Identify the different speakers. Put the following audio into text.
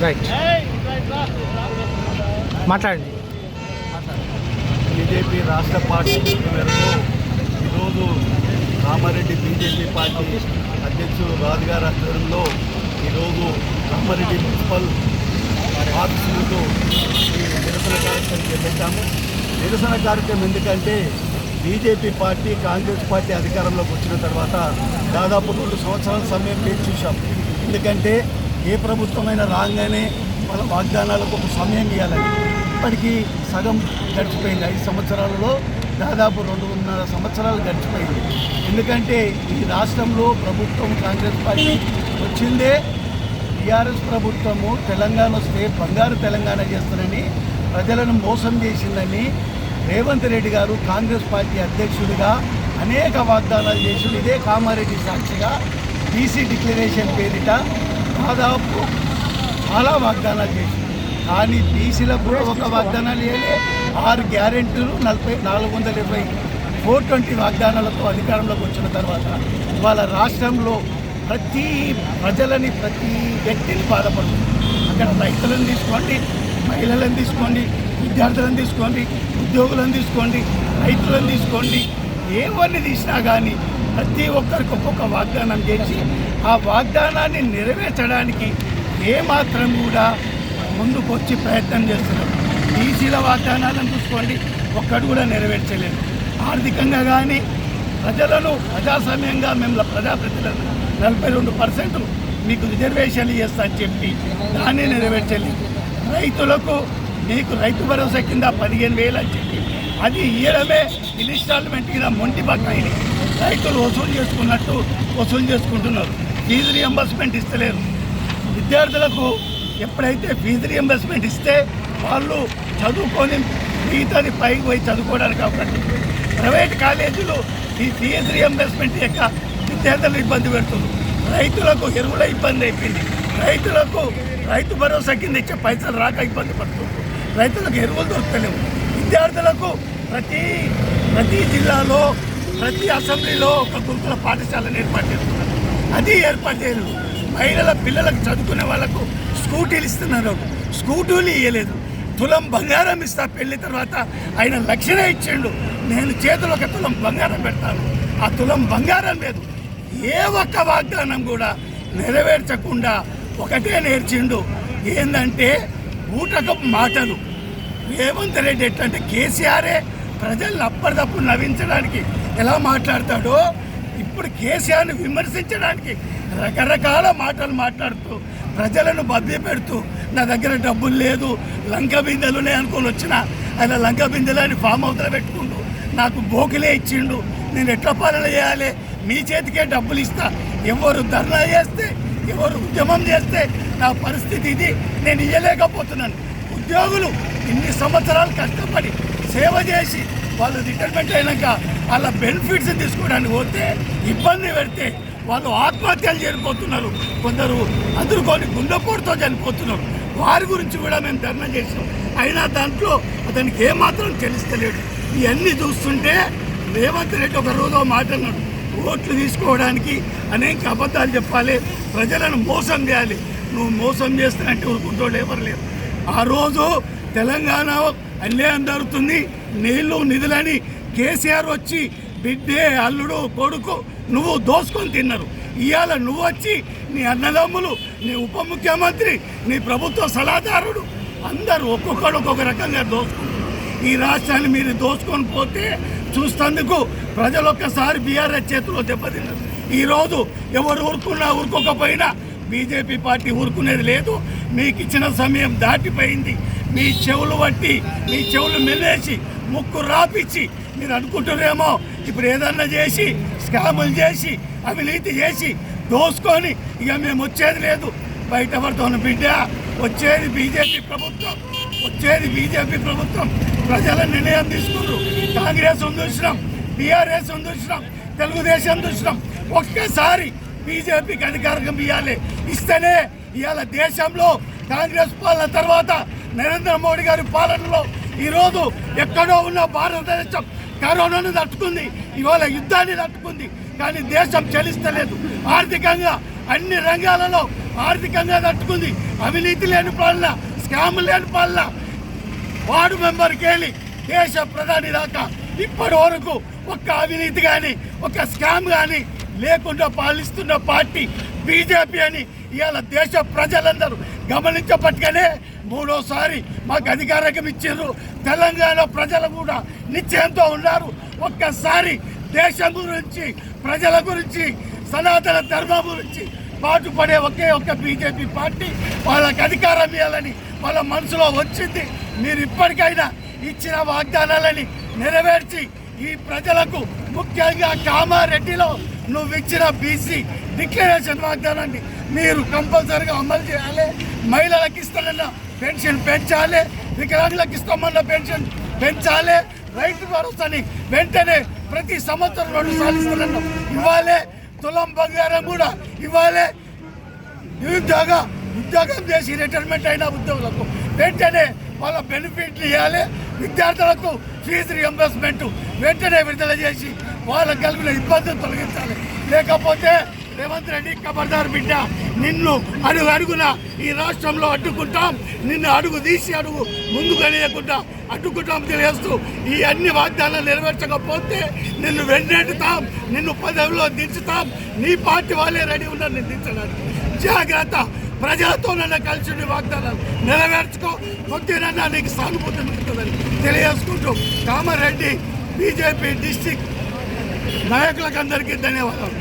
Speaker 1: Right మాట్లాడండి.
Speaker 2: BJP రాష్ట్ర party మేరకు ఈరోజు కామారెడ్డి బీజేపీ పార్టీ అధ్యక్షుడు రాజుగారి ఆధ్వర్యంలో ఈరోజు కామారెడ్డి మున్సిపల్ ఆఫీస్ ముందు ఈ నిరసన కార్యక్రమం చేపట్టాము. నిరసన కార్యక్రమం ఎందుకంటే బీజేపీ పార్టీ కాంగ్రెస్ పార్టీ అధికారంలోకి వచ్చిన తర్వాత దాదాపు 2 సంవత్సరాల సమయం వేచి చూసాం. ఎందుకంటే ఏ ప్రభుత్వమైనా రాగానే వాళ్ళ వాగ్దానాలకు ఒక సమయం ఇవ్వాలని. ఇప్పటికీ సగం గడిచిపోయింది. 5 సంవత్సరాలలో దాదాపు 2.5 సంవత్సరాలు గడిచిపోయింది. ఎందుకంటే ఈ రాష్ట్రంలో ప్రభుత్వం కాంగ్రెస్ పార్టీ వచ్చిందే టీఆర్ఎస్ ప్రభుత్వము తెలంగాణ వస్తే బంగారు తెలంగాణ చేస్తారని ప్రజలను మోసం చేసిందని రేవంత్ రెడ్డి గారు కాంగ్రెస్ పార్టీ అధ్యక్షుడిగా అనేక వాగ్దానాలు చేసి ఇదే కామారెడ్డి సాక్షిగా బీసీ డిక్లరేషన్ పేరిట దాదాపు చాలా వాగ్దానాలు చేసి, కానీ బీసీలకు కూడా ఒక వాగ్దానాలు వేయలే. 6 గ్యారెంటీలు 420 420 వాగ్దానాలతో అధికారంలోకి వచ్చిన తర్వాత వాళ్ళ రాష్ట్రంలో ప్రతి వ్యక్తిని బాధపడుతుంది. అక్కడ రైతులను తీసుకోండి, మహిళలను తీసుకోండి, విద్యార్థులను తీసుకోండి, ఉద్యోగులను తీసుకోండి, రైతులను తీసుకోండి, ఎవరిని తీసినా కానీ ప్రతి ఒక్కరికి ఒక్కొక్క వాగ్దానం చేసి ఆ వాగ్దానాన్ని నెరవేర్చడానికి ఏమాత్రం కూడా ముందుకు వచ్చి ప్రయత్నం చేస్తున్నారు. బీసీల వాగ్దానాలను చూసుకోండి, ఒక్కడు కూడా నెరవేర్చలేదు. ఆర్థికంగా కానీ ప్రజలను ప్రజాస్వామ్యంగా మేము ప్రజాప్రతినిధులను 42% మీకు రిజర్వేషన్లు చేస్తా అని చెప్పి దాన్ని నెరవేర్చలేదు. రైతులకు మీకు రైతు భరోసా కింద 15,000 అని చెప్పి అది ఇయ్యడమే ఇన్స్టాల్మెంట్ కింద మొంటి బకాయిని రైతులు వసూలు చేసుకుంటున్నారు. ఫీజు రియంబర్స్మెంట్ ఇస్తలేరు. విద్యార్థులకు ఎప్పుడైతే ఫీజు రియంబర్స్మెంట్ ఇస్తే వాళ్ళు చదువుకొని మిగతాది పైకి పోయి చదువుకోవడానికి అవకాశం. ప్రైవేట్ కాలేజీలు ఈ ఫీజు రియంబర్స్మెంట్ యొక్క విద్యార్థులు ఇబ్బంది పెడుతున్నారు. రైతులకు ఎరువుల ఇబ్బంది అయిపోయింది. రైతులకు రైతు భరోసా కింద ఇచ్చే పైసలు రాక ఇబ్బంది పడుతున్నారు. రైతులకు ఎరువులు దొరకలేవు. విద్యార్థులకు ప్రతి జిల్లాలో ప్రతి అసెంబ్లీలో ఒక గురుకుల పాఠశాలను ఏర్పాటు చేస్తున్నారు. అది ఏర్పాటు చేయలేదు. మహిళల పిల్లలకు చదువుకునే వాళ్ళకు స్కూటీలు ఇస్తున్నారు. స్కూటీలు ఇవ్వలేదు. తులం బంగారం ఇస్తా పెళ్లి తర్వాత ఆయన లక్షణే ఇచ్చిండు. నేను చేతిలో 1 తులం బంగారం పెడతాను. ఆ తులం బంగారం లేదు. ఏ ఒక్క వాగ్దానం కూడా నెరవేర్చకుండా ఒకటే నేర్చిండు. ఏంటంటే ఊటకపు మాటలు. రేవంత్ రెడ్డి ఎట్లంటే కేసీఆరే ప్రజలను అప్పటిదప్పుడు నవ్వించడానికి ఎలా మాట్లాడతాడో ఇప్పుడు కేసీఆర్ని విమర్శించడానికి రకరకాల మాటలు మాట్లాడుతూ ప్రజలను బద్దీ పెడుతూ నా దగ్గర డబ్బులు లేదు, లంక బిందెలునే అనుకొని వచ్చిన ఆయన లంక బిందెలని ఫామ్ హౌస్లో పెట్టుకుంటూ నాకు బోకిలే ఇచ్చిండు. నేను ఎట్లా పాలన చేయాలి? మీ చేతికే డబ్బులు ఇస్తా. ఎవరు ధర్నా చేస్తే, ఎవరు ఉద్యమం చేస్తే నా పరిస్థితి ఇది. నేను ఇవ్వలేకపోతున్నాను. ఉద్యోగులు ఇన్ని సంవత్సరాలు కష్టపడి సేవ చేసి వాళ్ళు రిటైర్మెంట్ అయినాక వాళ్ళ బెనిఫిట్స్ తీసుకోవడానికి పోతే ఇబ్బంది పెడితే వాళ్ళు ఆత్మహత్యలు చనిపోతున్నారు. కొందరు అందుకొని గుండెపోటుతో చనిపోతున్నారు. వారి గురించి కూడా మేము ధర్నా చేసినాం. అయినా దాంట్లో అతనికి ఏమాత్రం తెలుస్తలేడు. ఇవన్నీ చూస్తుంటే రేవంత్ రెడ్డి ఒక రోజు మాట్లాడినాడు, ఓట్లు తీసుకోవడానికి అనేక అబద్ధాలు చెప్పాలి, ప్రజలను మోసం చేయాలి. నువ్వు మోసం చేస్తున్నట్టు ఊరుకుంటోళ్ళు ఎవరు లేరు. ఆ రోజు తెలంగాణ అన్యాయం జరుగుతుంది, నీళ్లు నిధులని కేసీఆర్ వచ్చి బిడ్డే అల్లుడు కొడుకు నువ్వు దోసుకొని తిన్నారు. ఇవాళ నువ్వు వచ్చి నీ అన్నదమ్ములు, నీ ఉప ముఖ్యమంత్రి, నీ ప్రభుత్వ సలహాదారుడు అందరూ ఒక్కొక్కడు ఒక్కొక్క రకంగా దోసుకుంటారు. ఈ రాష్ట్రాన్ని మీరు దోసుకొని పోతే చూస్తందుకు ప్రజలు ఒక్కసారి బీఆర్ఎస్ చేతిలో దెబ్బతిన్నారు. ఈరోజు ఎవరు ఊరుకోకపోయినా బీజేపీ పార్టీ ఊరుకునేది లేదు. మీకు ఇచ్చిన సమయం దాటిపోయింది. మీ చెవులు పట్టి, మీ చెవులు మెల్లేసి, ముక్కు రాపిచ్చి మీరు అనుకుంటున్నారేమో ఇప్పుడు ఏదన్నా చేసి స్కాములు చేసి అవినీతి చేసి దోసుకొని ఇక మేము వచ్చేది లేదు. బయట పడుతున్న బిడ్డ వచ్చేది బీజేపీ ప్రభుత్వం, ప్రజల నిర్ణయం తీసుకున్నారు. కాంగ్రెస్ చూసినాం, బీఆర్ఎస్ చూసినాం, తెలుగుదేశం చూసినాం. ఒక్కసారి బీజేపీకి అధికారం ఇస్తేనే ఇవాళ దేశంలో కాంగ్రెస్ పాలన తర్వాత నరేంద్ర మోడీ గారి పాలనలో ఈరోజు ఎక్కడో ఉన్న భారతదేశం కరోనాను తట్టుకుంది, ఇవాళ యుద్ధాన్ని తట్టుకుంది. కానీ దేశం చలిస్తలేదు. ఆర్థికంగా అన్ని రంగాలలో ఆర్థికంగా తట్టుకుంది. అవినీతి లేని పాలన, స్కామ్ లేని పాలన, వార్డు మెంబర్కి వెళ్ళి దేశ ప్రధాని దాకా ఇప్పటి వరకు ఒక్క అవినీతి కానీ ఒక స్కామ్ కానీ లేకుండా పాలిస్తున్న పార్టీ బీజేపీ అని ఇవాళ దేశ ప్రజలందరూ గమనించబట్టుగానే మూడోసారి మాకు అధికారం ఇచ్చారు. తెలంగాణ ప్రజలు కూడా నిశ్చయంతో ఉన్నారు. ఒక్కసారి దేశం గురించి, ప్రజల గురించి, సనాతన ధర్మం గురించి పాటుపడే ఒకే ఒక్క బీజేపీ పార్టీ వాళ్ళకి అధికారం ఇవ్వాలని వాళ్ళ మనసులో వచ్చింది. మీరు ఇప్పటికైనా ఇచ్చిన వాగ్దానాలని నెరవేర్చి ఈ ప్రజలకు, ముఖ్యంగా కామారెడ్డిలో నువ్వు ఇచ్చిన బీసీ డిక్లరేషన్ వాగ్దానాన్ని మీరు కంపల్సరీగా అమలు చేయాలి. మహిళలకు ఇస్తానన్న పెన్షన్ పెంచాలి, వికలాంగులకు ఇస్తామన్న పెన్షన్ పెంచాలి, రైతు భరోసాని వెంటనే ప్రతి సంవత్సరం 2 సార్లు ఇస్తానన్న ఇవ్వాలి, తులం బంగారం కూడా ఇవ్వాలి. ఉద్యోగం చేసి రిటైర్మెంట్ అయిన ఉద్యోగులకు వెంటనే వాళ్ళ బెనిఫిట్లు ఇవ్వాలి. విద్యార్థులకు ఫీజు రియంబర్స్మెంట్ వెంటనే విడుదల చేసి వాళ్ళకు కలిగిన ఇబ్బందులు తొలగించాలి. లేకపోతే రేవంత్ రెడ్డి ఖబర్దార్ బిడ్డ, నిన్ను అడుగున ఈ రాష్ట్రంలో అడ్డుకుంటాం, నిన్ను అడుగు తీసి అడుగు ముందుకు అనేయకుండా అడ్డుకుంటాం తెలియస్తూ ఈ అన్ని వాగ్దానాలు నెరవేర్చకపోతే నిన్ను వెంటెంటుతాం, నిన్ను పదవిలో దించుతాం. నీ పార్టీ వాళ్ళే రెడీ ఉన్నారు నేను దించడానికి. జాగ్రత్త, ప్రజలతో నన్ను కలిసి వాగ్దానాలు నెరవేర్చుకో, కొద్దినన్నా నీకు సానుభూతి ఉంటుందని తెలియజేసుకుంటూ కామారెడ్డి బీజేపీ డిస్టిక్ నాయకులకు అందరికీ ధన్యవాదాలు.